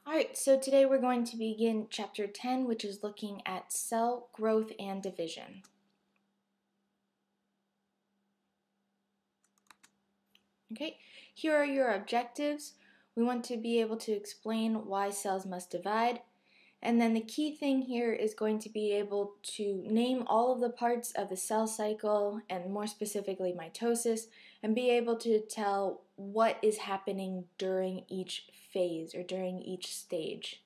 Alright, so today we're going to begin chapter 10, which is looking at cell growth and division. Okay, here are your objectives. We want to be able to explain why cells must divide. And then the key thing here is going to be able to name all of the parts of the cell cycle, and more specifically mitosis, and be able to tell what is happening during each phase or during each stage.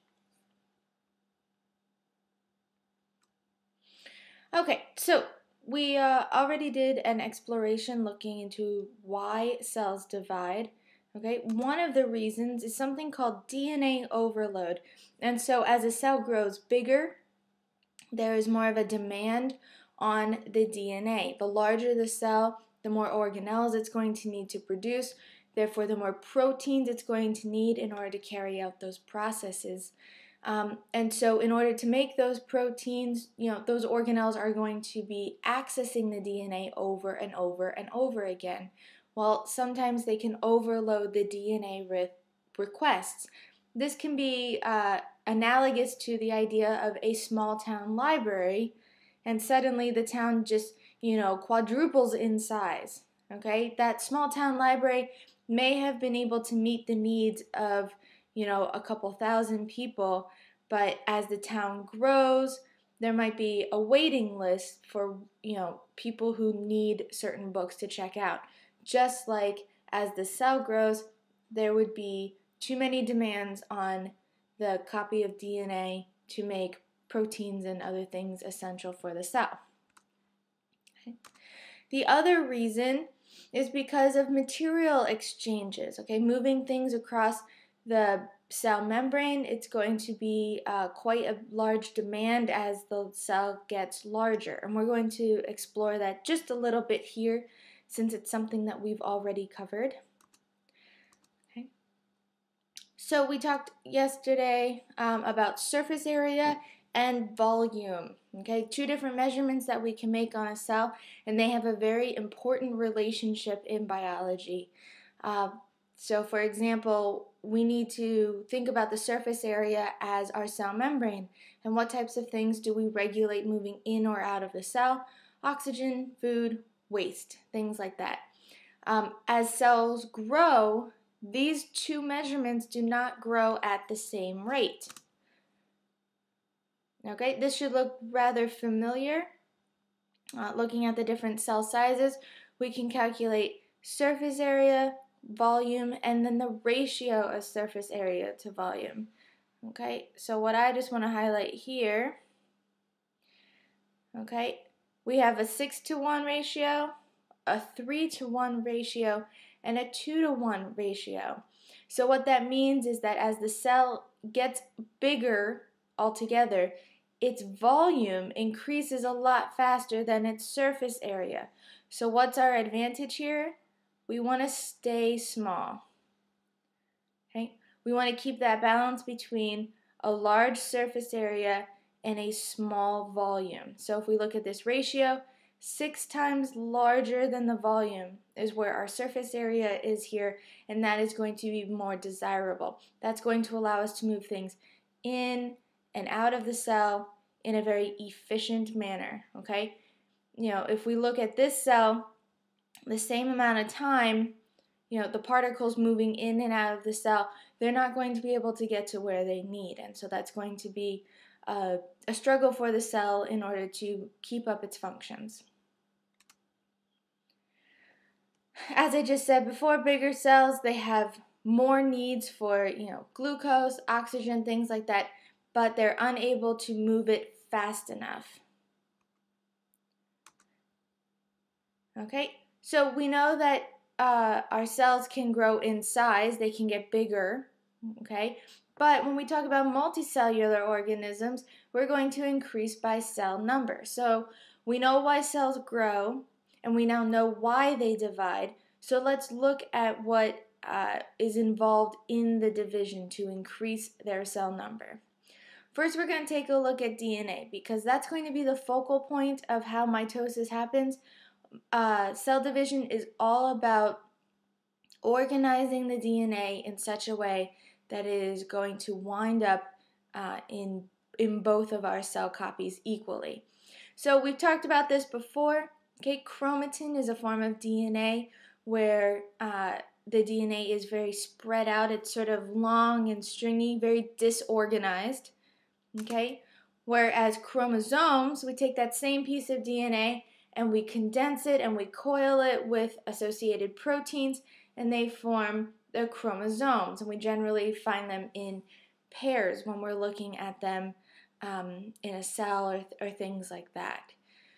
Okay, so we already did an exploration looking into why cells divide. Okay, one of the reasons is something called DNA overload. And so as a cell grows bigger, there is more of a demand on the DNA. The larger the cell, the more organelles it's going to need to produce. Therefore, the more proteins it's going to need in order to carry out those processes. And so in order to make those proteins, those organelles are going to be accessing the DNA over and over and over again. Well, sometimes they can overload the DNA with requests. This can be analogous to the idea of a small town library, and suddenly the town just, quadruples in size. Okay, that small town library may have been able to meet the needs of a couple thousand people, but as the town grows, there might be a waiting list for, people who need certain books to check out. Just like as the cell grows, there would be too many demands on the copy of DNA to make proteins and other things essential for the cell. Okay. The other reason is because of material exchanges, moving things across the cell membrane. It's going to be quite a large demand as the cell gets larger, and we're going to explore that just a little bit here since it's something that we've already covered. Okay. So we talked yesterday about surface area and volume. Okay, two different measurements that we can make on a cell, and they have a very important relationship in biology. So for example, we need to think about the surface area as our cell membrane. And what types of things do we regulate moving in or out of the cell? Oxygen, food, waste, things like that. As cells grow, these two measurements do not grow at the same rate. Okay, this should look rather familiar. Looking at the different cell sizes, we can calculate surface area, volume, and then the ratio of surface area to volume. Okay, so what I just want to highlight here, we have a 6:1 ratio, a 3:1 ratio, and a 2:1 ratio. So what that means is that as the cell gets bigger altogether, its volume increases a lot faster than its surface area. So what's our advantage here? We want to stay small. Okay? We want to keep that balance between a large surface area and a small volume. So if we look at this ratio, 6 times larger than the volume is where our surface area is here, and that is going to be more desirable. That's going to allow us to move things in and out of the cell in a very efficient manner. Okay? If we look at this cell, the same amount of time, the particles moving in and out of the cell, they're not going to be able to get to where they need. And so that's going to be a struggle for the cell in order to keep up its functions. As I just said before, bigger cells, they have more needs for, glucose, oxygen, things like that, but they're unable to move it fast enough. Okay, so we know that our cells can grow in size, they can get bigger, but when we talk about multicellular organisms, we're going to increase by cell number. So we know why cells grow, and we now know why they divide. So let's look at what is involved in the division to increase their cell number. First, we're going to take a look at DNA, because that's going to be the focal point of how mitosis happens. Cell division is all about organizing the DNA in such a way that is going to wind up in both of our cell copies equally. So we've talked about this before. Okay, chromatin is a form of DNA where the DNA is very spread out. It's sort of long and stringy, very disorganized. Okay, whereas chromosomes, we take that same piece of DNA and we condense it and we coil it with associated proteins, and they form the chromosomes. And we generally find them in pairs when we're looking at them in a cell or things like that.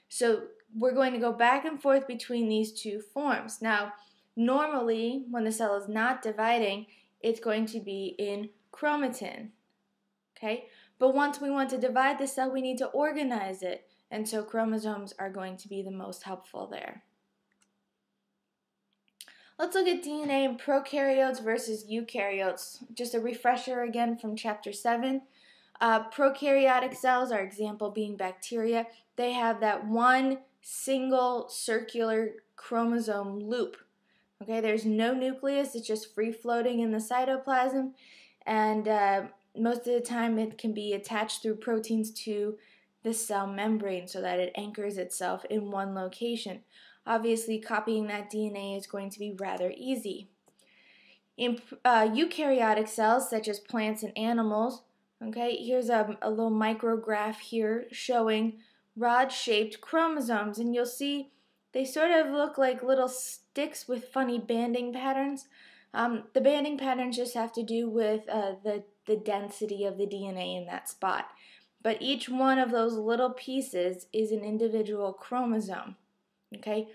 So we're going to go back and forth between these two forms. Now, normally, when the cell is not dividing, it's going to be in chromatin. Okay? But once we want to divide the cell, we need to organize it. And so chromosomes are going to be the most helpful there. Let's look at DNA in prokaryotes versus eukaryotes. Just a refresher again from chapter 7. Prokaryotic cells, our example being bacteria, they have that one single circular chromosome loop. Okay, there's no nucleus, it's just free floating in the cytoplasm, and most of the time it can be attached through proteins to the cell membrane so that it anchors itself in one location. Obviously, copying that DNA is going to be rather easy. In eukaryotic cells, such as plants and animals, okay, here's a little micrograph here showing rod-shaped chromosomes, and you'll see they sort of look like little sticks with funny banding patterns. The banding patterns just have to do with the density of the DNA in that spot. But each one of those little pieces is an individual chromosome. Okay,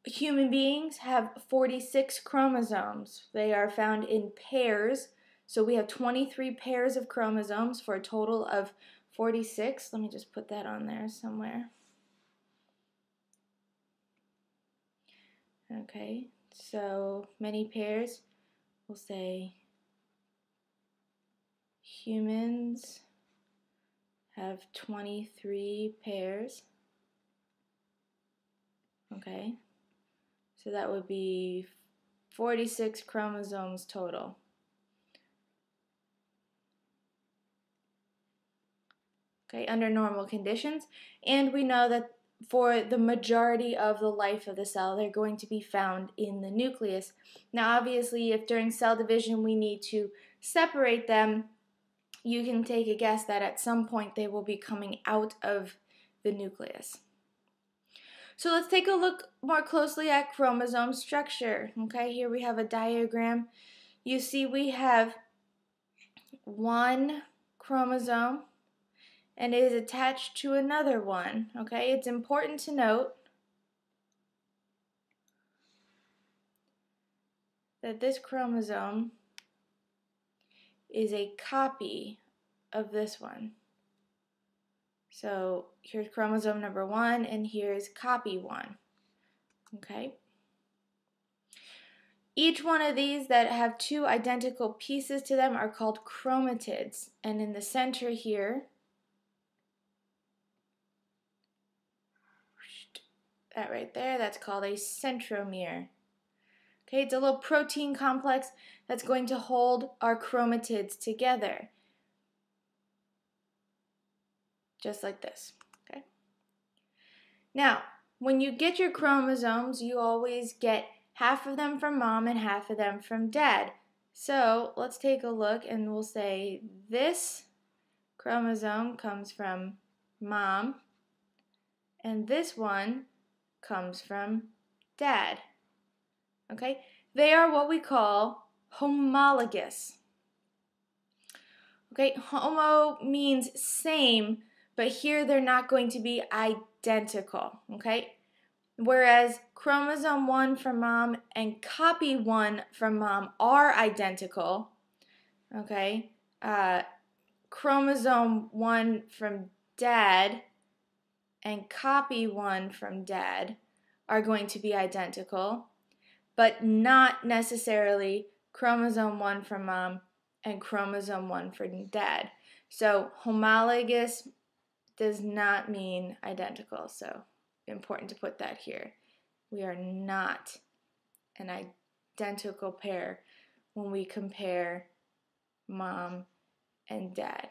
human beings have 46 chromosomes. They are found in pairs. So we have 23 pairs of chromosomes for a total of 46. Let me just put that on there somewhere. Okay, so many pairs. We'll say humans have 23 pairs. Okay, so that would be 46 chromosomes total. Okay, under normal conditions. And we know that for the majority of the life of the cell, they're going to be found in the nucleus. Now, obviously, if during cell division we need to separate them, you can take a guess that at some point they will be coming out of the nucleus. So let's take a look more closely at chromosome structure. Okay, here we have a diagram. You see we have one chromosome and it is attached to another one. Okay, it's important to note that this chromosome is a copy of this one. So here's chromosome number 1 and here's copy 1. Okay. Each one of these that have two identical pieces to them are called chromatids. And in the center here, that right there, that's called a centromere. Okay, it's a little protein complex that's going to hold our chromatids together. Just like this. Okay. Now, when you get your chromosomes, you always get half of them from mom and half of them from dad. So let's take a look and we'll say this chromosome comes from mom and this one comes from dad. Okay? They are what we call homologous. Okay? Homo means same, but here they're not going to be identical. Okay? Whereas chromosome 1 from mom and copy 1 from mom are identical, okay, chromosome 1 from dad and copy 1 from dad are going to be identical, but not necessarily chromosome 1 from mom and chromosome 1 from dad. So homologous does not mean identical, so important to put that here. We are not an identical pair when we compare mom and dad.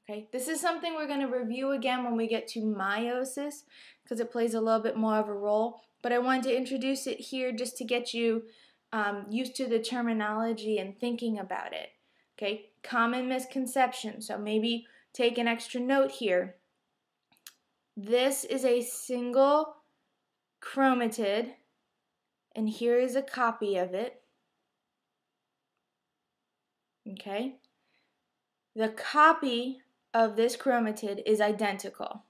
Okay, this is something we're going to review again when we get to meiosis because it plays a little bit more of a role, but I wanted to introduce it here just to get you used to the terminology and thinking about it. Okay, common misconception, so maybe take an extra note here. This is a single chromatid, and here is a copy of it. Okay, the copy of this chromatid is identical.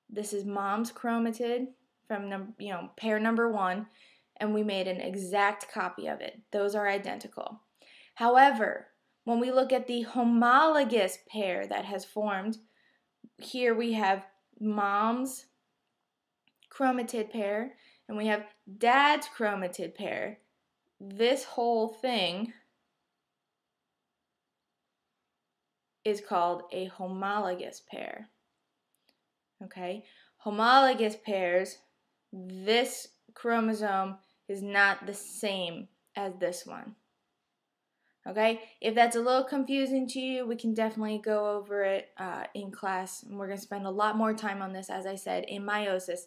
This is mom's chromatid from pair number 1, and we made an exact copy of it. Those are identical. However, when we look at the homologous pair that has formed, here we have mom's chromatid pair and we have dad's chromatid pair. This whole thing is called a homologous pair. Okay, homologous pairs, this chromosome is not the same as this one. Okay, if that's a little confusing to you, we can definitely go over it in class, and we're going to spend a lot more time on this, as I said, in meiosis.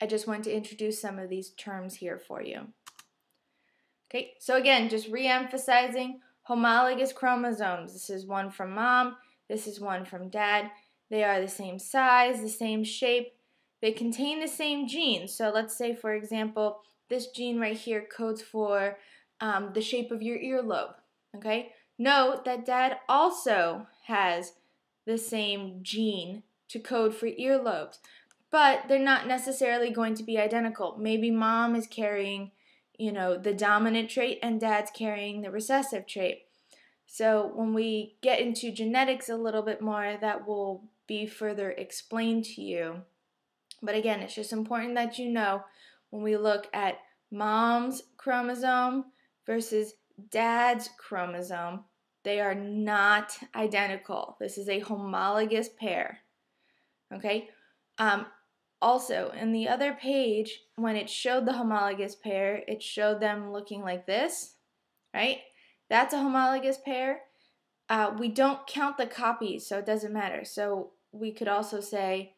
I just want to introduce some of these terms here for you. Okay, so again, just re-emphasizing homologous chromosomes. This is one from mom, this is one from dad. They are the same size, the same shape. They contain the same genes. So let's say, for example, this gene right here codes for the shape of your earlobe. Okay, note that dad also has the same gene to code for earlobes, but they're not necessarily going to be identical. Maybe mom is carrying, the dominant trait and dad's carrying the recessive trait. So when we get into genetics a little bit more, that will be further explained to you. But again, it's just important that you know when we look at mom's chromosome versus dad's chromosome, they are not identical. This is a homologous pair. Okay? Also, in the other page, when it showed the homologous pair, it showed them looking like this, right? That's a homologous pair. We don't count the copies, so it doesn't matter. So we could also say,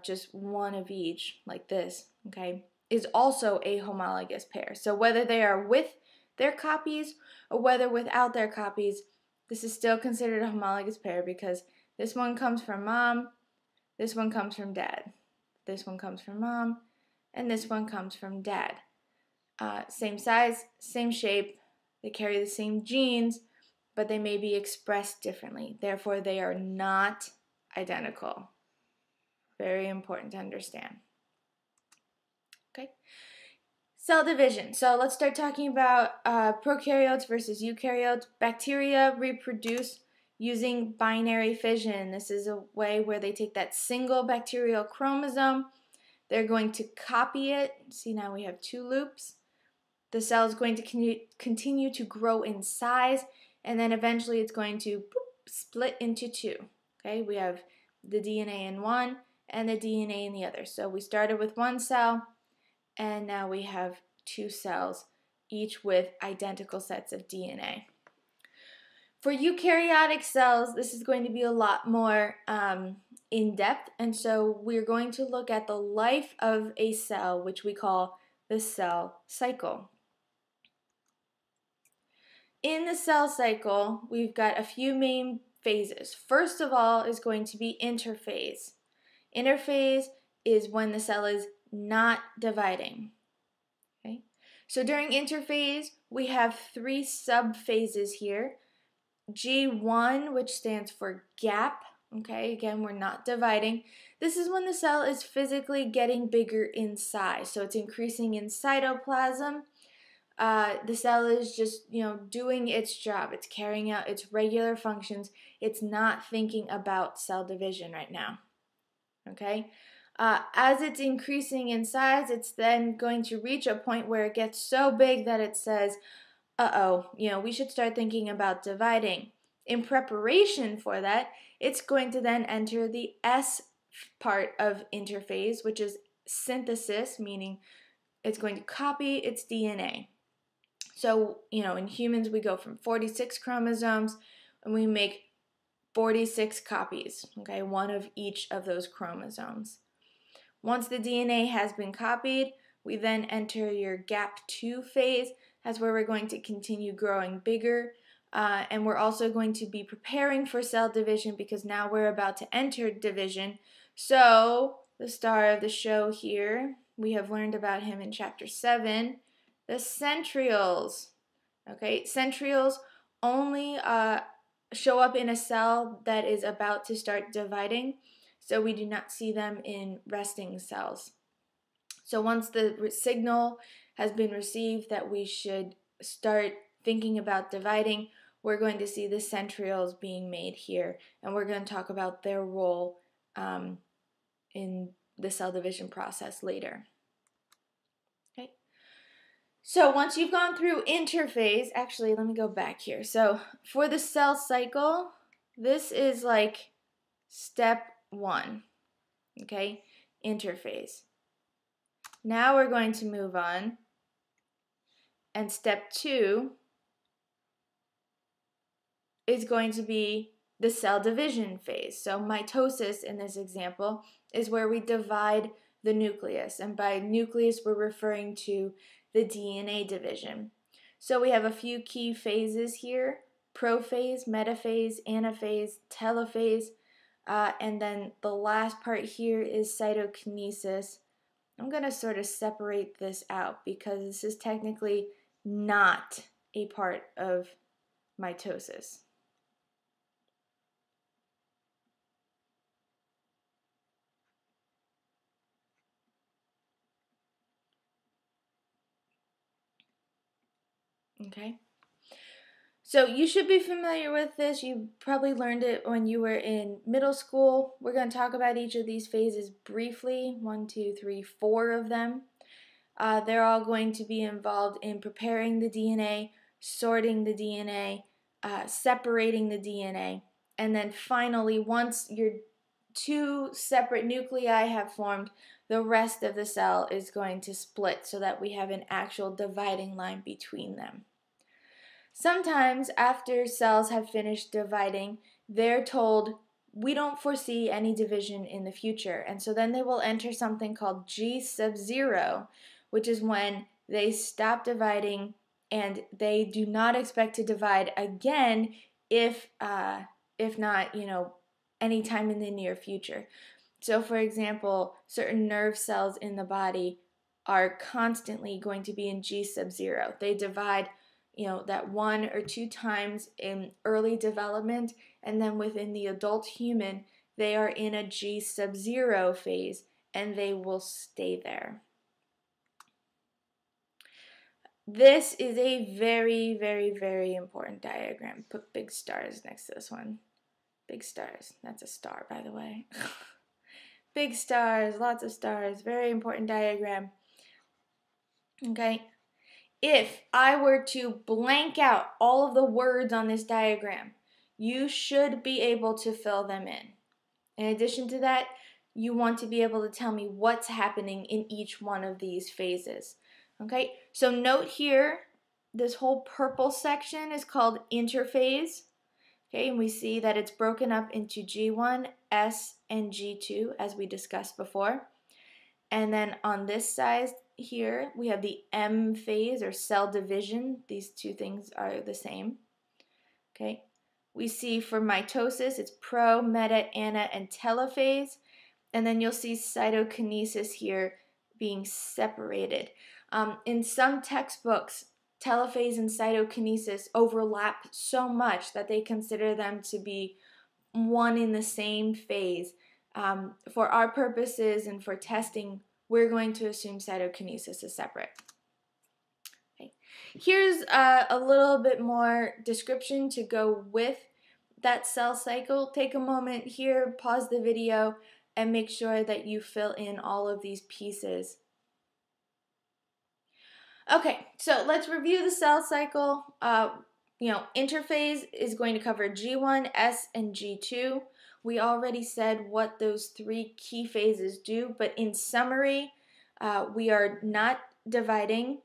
just one of each, like this, okay, is also a homologous pair. So whether they are with their copies or whether without their copies, this is still considered a homologous pair because this one comes from mom, this one comes from dad, this one comes from mom, and this one comes from dad. Same size, same shape, they carry the same genes, but they may be expressed differently. Therefore, they are not identical. Very important to understand. Okay. Cell division. So let's start talking about prokaryotes versus eukaryotes. Bacteria reproduce using binary fission. This is a way where they take that single bacterial chromosome. They're going to copy it. See, now we have 2 loops. The cell is going to continue to grow in size, and then eventually it's going to split into 2. Okay, we have the DNA in one and the DNA in the other. So we started with 1 cell, and now we have 2 cells, each with identical sets of DNA. For eukaryotic cells, this is going to be a lot more in depth, and so we're going to look at the life of a cell, which we call the cell cycle. In the cell cycle, we've got a few main phases. First of all is going to be interphase. Interphase is when the cell is not dividing. Okay? So during interphase, we have 3 subphases here. G1, which stands for gap. Okay, again, we're not dividing. This is when the cell is physically getting bigger in size. So it's increasing in cytoplasm. The cell is just, doing its job. It's carrying out its regular functions. It's not thinking about cell division right now. Okay? As it's increasing in size, it's then going to reach a point where it gets so big that it says, we should start thinking about dividing. In preparation for that, it's going to then enter the S part of interphase, which is synthesis, meaning it's going to copy its DNA. So, in humans, we go from 46 chromosomes and we make 46 copies, okay, one of each of those chromosomes. Once the DNA has been copied, we then enter your gap 2 phase. That's where we're going to continue growing bigger. And we're also going to be preparing for cell division because now we're about to enter division. So, the star of the show here, we have learned about him in chapter 7, the centrioles. Okay, centrioles only show up in a cell that is about to start dividing, so we do not see them in resting cells. So once the signal has been received that we should start thinking about dividing, we're going to see the centrioles being made here, and we're going to talk about their role in the cell division process later. Okay. So once you've gone through interphase, actually, let me go back here. So for the cell cycle, this is like step 1, okay, interphase. Now we're going to move on, and step 2 is going to be the cell division phase. So mitosis in this example is where we divide the nucleus, and by nucleus we're referring to the DNA division. So we have a few key phases here: prophase, metaphase, anaphase, telophase, and then the last part here is cytokinesis. I'm going to sort of separate this out because this is technically not a part of mitosis. Okay, so you should be familiar with this. You probably learned it when you were in middle school. We're going to talk about each of these phases briefly, 1, 2, 3, 4 of them. They're all going to be involved in preparing the DNA, sorting the DNA, separating the DNA, and then finally, once your 2 separate nuclei have formed, the rest of the cell is going to split so that we have an actual dividing line between them. Sometimes after cells have finished dividing, they're told, we don't foresee any division in the future. And so then they will enter something called G sub 0, which is when they stop dividing and they do not expect to divide again if not, any time in the near future. So for example, certain nerve cells in the body are constantly going to be in G sub 0. They divide that 1 or 2 times in early development, and then within the adult human, they are in a G sub 0 phase, and they will stay there. This is a very, very, very important diagram. Put big stars next to this one. Big stars. That's a star, by the way. Big stars, lots of stars. Very important diagram. Okay. If I were to blank out all of the words on this diagram, you should be able to fill them in. In addition to that, you want to be able to tell me what's happening in each one of these phases. Okay, so note here, this whole purple section is called interphase. Okay, and we see that it's broken up into G1, S, and G2, as we discussed before. And then on this side here, we have the M phase, or cell division. These two things are the same. Okay, we see for mitosis, it's pro, meta, ana, and telophase. And then you'll see cytokinesis here being separated. In some textbooks, telophase and cytokinesis overlap so much that they consider them to be one in the same phase. For our purposes and for testing, we're going to assume cytokinesis is separate. Okay. Here's a little bit more description to go with that cell cycle. Take a moment here, pause the video, and make sure that you fill in all of these pieces. Okay, so let's review the cell cycle. Interphase is going to cover G1, S, and G2. We already said what those 3 key phases do, but in summary, we are not dividing.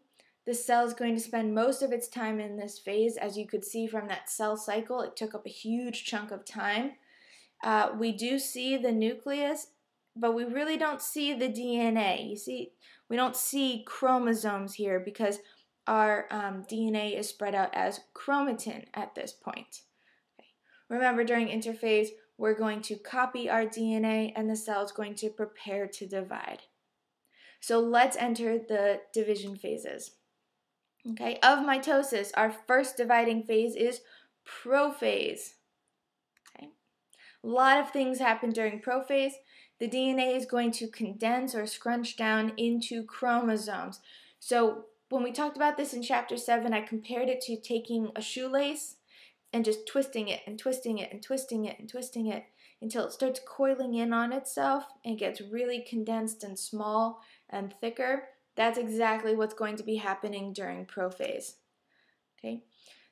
The cell is going to spend most of its time in this phase. As you could see from that cell cycle, it took up a huge chunk of time. We do see the nucleus, but we really don't see the DNA. You see, we don't see chromosomes here because our DNA is spread out as chromatin at this point. Okay. Remember, during interphase, we're going to copy our DNA and the cell is going to prepare to divide. So let's enter the division phases. Okay, of mitosis, our first dividing phase is prophase. Okay. A lot of things happen during prophase. The DNA is going to condense or scrunch down into chromosomes. So when we talked about this in chapter 7, I compared it to taking a shoelace and just twisting it and twisting it and twisting it and twisting it until it starts coiling in on itself and gets really condensed and small and thicker. That's exactly what's going to be happening during prophase. Okay.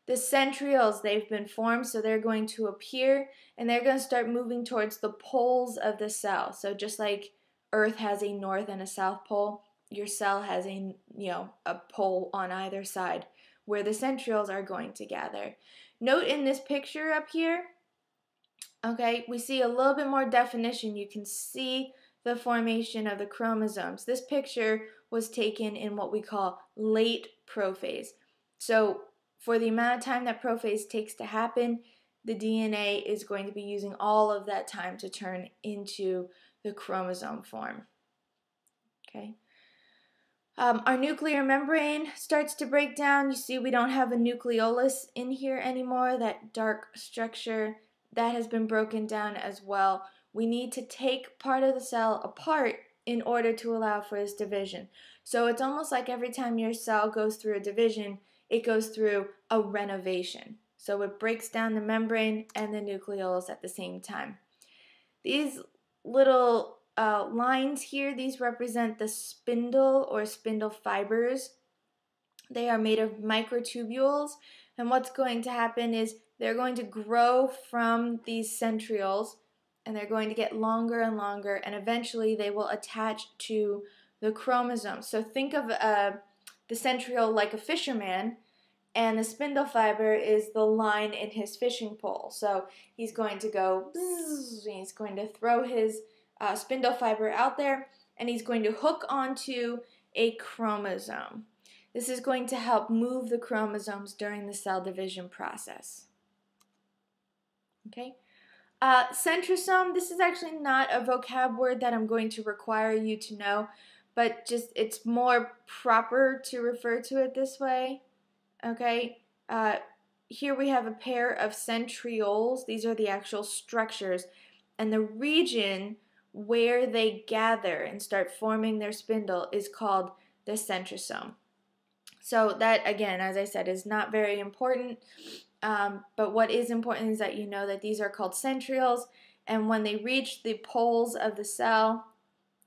The centrioles, they've been formed, so they're going to appear and they're going to start moving towards the poles of the cell. So just like Earth has a north and a south pole, your cell has a pole on either side where the centrioles are going to gather. Note in this picture up here, okay, we see a little bit more definition. You can see the formation of the chromosomes. This picture was taken in what we call late prophase. So for the amount of time that prophase takes to happen, the DNA is going to be using all of that time to turn into the chromosome form. Okay. Our nuclear membrane starts to break down. You see we don't have a nucleolus in here anymore, that dark structure. That has been broken down as well. We need to take part of the cell apart in order to allow for this division. So it's almost like every time your cell goes through a division, it goes through a renovation. So it breaks down the membrane and the nucleolus at the same time. These little lines here, these represent the spindle or spindle fibers. They are made of microtubules, and what's going to happen is they're going to grow from these centrioles and they're going to get longer and longer, and eventually they will attach to the chromosome. So think of the centriole like a fisherman, and the spindle fiber is the line in his fishing pole. So he's going to go bzzz, and he's going to throw his spindle fiber out there, and he's going to hook onto a chromosome. This is going to help move the chromosomes during the cell division process. Okay. Centrosome, this is actually not a vocab word that I'm going to require you to know, but just it's more proper to refer to it this way. Okay. Here we have a pair of centrioles. These are the actual structures, and the region where they gather and start forming their spindle is called the centrosome. So that, again, as I said, is not very important, but what is important is that you know that these are called centrioles, and when they reach the poles of the cell,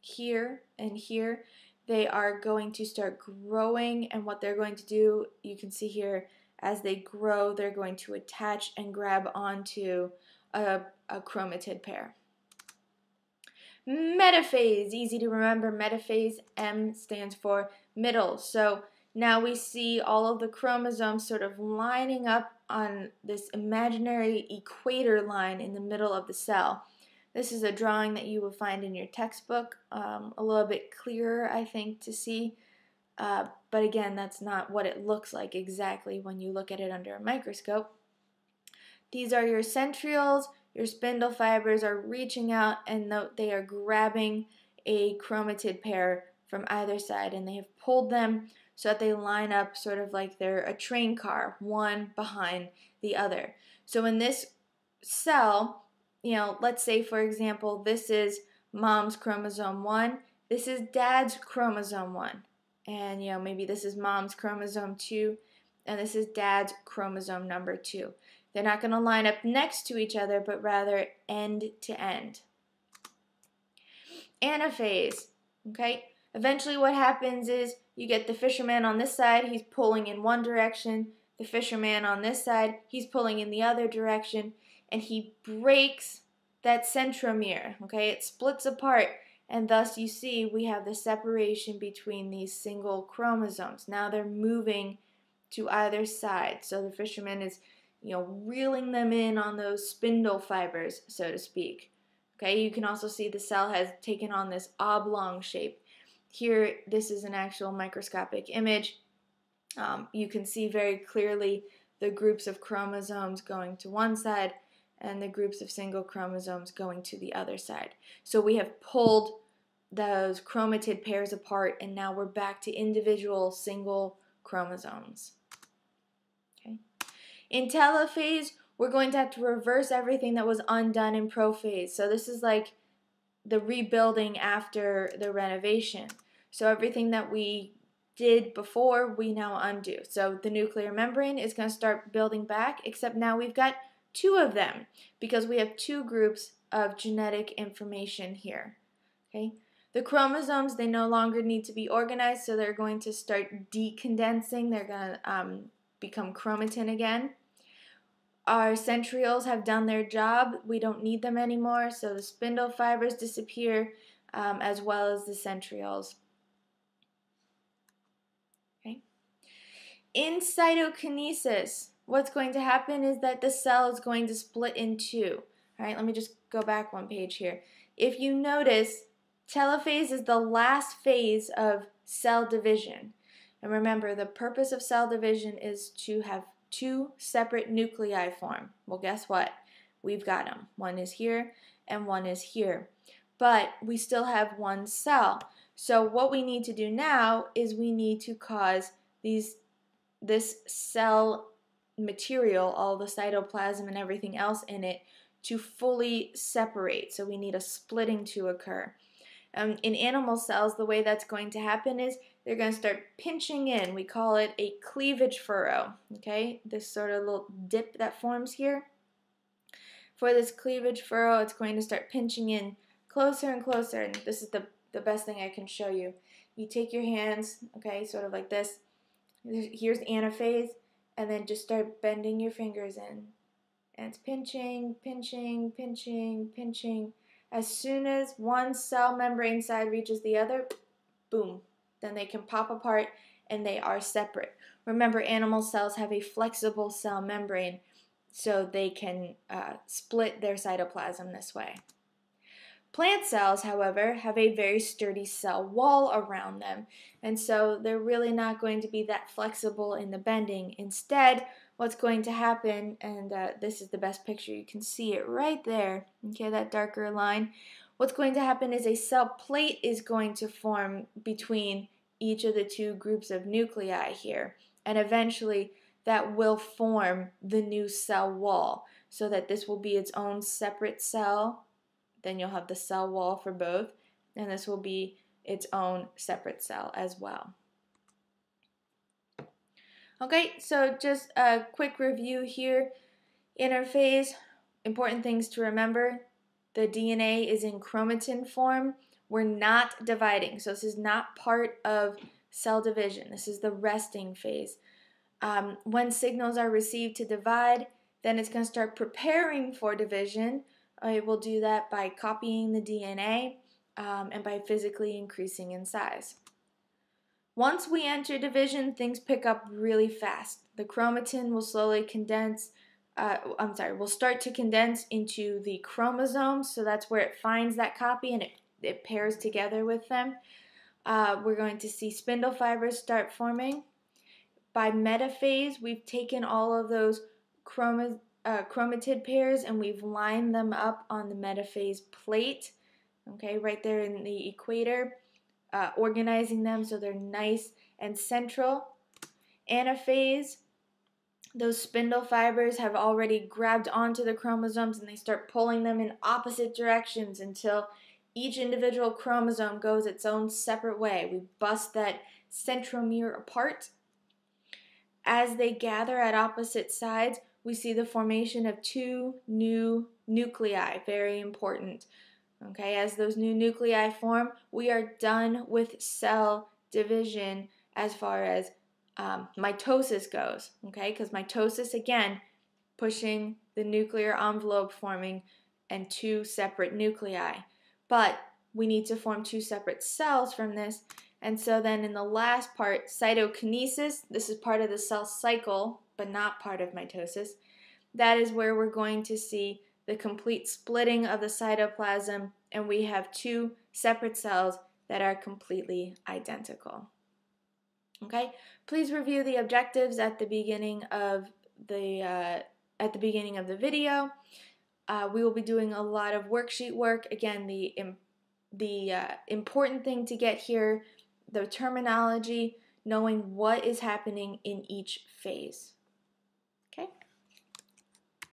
here and here, they are going to start growing, and what they're going to do, you can see here, as they grow, they're going to attach and grab onto a chromatid pair. Metaphase, easy to remember, metaphase, M stands for middle. So now we see all of the chromosomes sort of lining up on this imaginary equator line in the middle of the cell. This is a drawing that you will find in your textbook, a little bit clearer, I think, to see. But again, that's not what it looks like exactly when you look at it under a microscope. These are your centrioles. Your spindle fibers are reaching out and they are grabbing a chromatid pair from either side, and they have pulled them so that they line up sort of like they're a train car, one behind the other. So in this cell, let's say for example, this is mom's chromosome 1, this is dad's chromosome 1, and maybe this is mom's chromosome 2, and this is dad's chromosome number 2. They're not going to line up next to each other, but rather end to end. Anaphase, okay? Eventually what happens is you get the fisherman on this side, he's pulling in one direction. The fisherman on this side, he's pulling in the other direction, and he breaks that centromere, okay? It splits apart, and thus you see we have the separation between these single chromosomes. Now they're moving to either side, so the fisherman is, reeling them in on those spindle fibers, so to speak. Okay, you can also see the cell has taken on this oblong shape. Here, this is an actual microscopic image. You can see very clearly the groups of chromosomes going to one side and the groups of single chromosomes going to the other side. So we have pulled those chromatid pairs apart, and now we're back to individual single chromosomes. Okay. In telophase, we're going to have to reverse everything that was undone in prophase. So this is like the rebuilding after the renovation. So everything that we did before, we now undo. So the nuclear membrane is going to start building back, except now we've got two of them because we have two groups of genetic information here. Okay. The chromosomes, they no longer need to be organized, so they're going to start decondensing. They're going to become chromatin again. Our centrioles have done their job. We don't need them anymore, so the spindle fibers disappear as well as the centrioles. Okay. In cytokinesis, what's going to happen is that the cell is going to split in two. All right, let me just go back one page here. If you notice, telophase is the last phase of cell division. And remember, the purpose of cell division is to have two separate nuclei form. Well, guess what? We've got them. One is here and one is here. But we still have one cell. So what we need to do now is we need to cause this cell material, all the cytoplasm and everything else in it, to fully separate. So we need a splitting to occur. In animal cells, the way that's going to happen is they're going to start pinching in. We call it a cleavage furrow, okay? This sort of little dip that forms here. For this cleavage furrow, it's going to start pinching in closer and closer, and this is the best thing I can show you. You take your hands, okay, sort of like this. Here's anaphase, and then just start bending your fingers in. And it's pinching, pinching, pinching, pinching. As soon as one cell membrane side reaches the other, boom, then they can pop apart and they are separate. Remember, animal cells have a flexible cell membrane, so they can split their cytoplasm this way. Plant cells, however, have a very sturdy cell wall around them, and so they're really not going to be that flexible in the bending. Instead, what's going to happen, and this is the best picture, you can see it right there, okay, that darker line. What's going to happen is a cell plate is going to form between each of the two groups of nuclei here, and eventually that will form the new cell wall, so that this will be its own separate cell. Then you'll have the cell wall for both, and this will be its own separate cell as well. Okay, so just a quick review here. Interphase, important things to remember. The DNA is in chromatin form. We're not dividing, so this is not part of cell division. This is the resting phase. When signals are received to divide, then it's going to start preparing for division. It will do that by copying the DNA and by physically increasing in size. Once we enter division, things pick up really fast. The chromatin will slowly will start to condense into the chromosomes, so that's where it finds that copy and it pairs together with them. We're going to see spindle fibers start forming. By metaphase, we've taken all of those chromatid pairs and we've lined them up on the metaphase plate, okay, right there in the equator, organizing them so they're nice and central. Anaphase, those spindle fibers have already grabbed onto the chromosomes and they start pulling them in opposite directions until each individual chromosome goes its own separate way. We bust that centromere apart. As they gather at opposite sides, we see the formation of two new nuclei, very important. Okay, as those new nuclei form, we are done with cell division as far as mitosis goes. Okay, because mitosis, again, pushing the nuclear envelope forming and two separate nuclei. But we need to form two separate cells from this. And so then in the last part, cytokinesis, this is part of the cell cycle, but not part of mitosis. That is where we're going to see the complete splitting of the cytoplasm, and we have two separate cells that are completely identical. Okay, please review the objectives at the beginning of the video. We will be doing a lot of worksheet work. Again, the important thing to get here, the terminology, knowing what is happening in each phase. Okay.